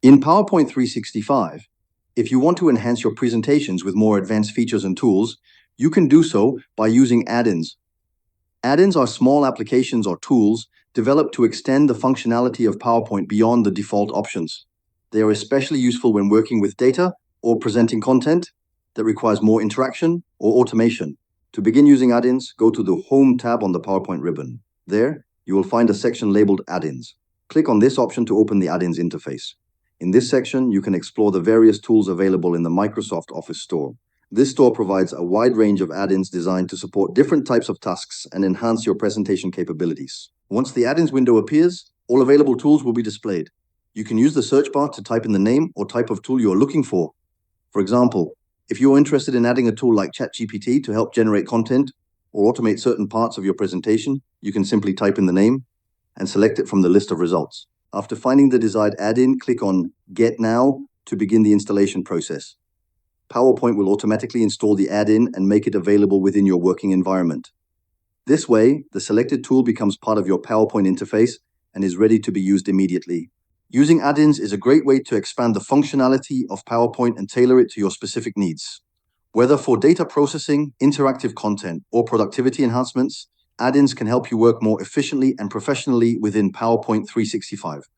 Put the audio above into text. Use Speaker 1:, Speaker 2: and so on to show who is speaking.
Speaker 1: In PowerPoint 365, if you want to enhance your presentations with more advanced features and tools, you can do so by using add-ins. Add-ins are small applications or tools developed to extend the functionality of PowerPoint beyond the default options. They are especially useful when working with data or presenting content that requires more interaction or automation. To begin using add-ins, go to the Home tab on the PowerPoint ribbon. There, you will find a section labeled Add-ins. Click on this option to open the add-ins interface. In this section, you can explore the various tools available in the Microsoft Office store. This store provides a wide range of add-ins designed to support different types of tasks and enhance your presentation capabilities. Once the add-ins window appears, all available tools will be displayed. You can use the search bar to type in the name or type of tool you are looking for. For example, if you are interested in adding a tool like ChatGPT to help generate content or automate certain parts of your presentation, you can simply type in the name and select it from the list of results. After finding the desired add-in, click on Get Now to begin the installation process. PowerPoint will automatically install the add-in and make it available within your working environment. This way, the selected tool becomes part of your PowerPoint interface and is ready to be used immediately. Using add-ins is a great way to expand the functionality of PowerPoint and tailor it to your specific needs. Whether for data processing, interactive content, or productivity enhancements, add-ins can help you work more efficiently and professionally within PowerPoint 365.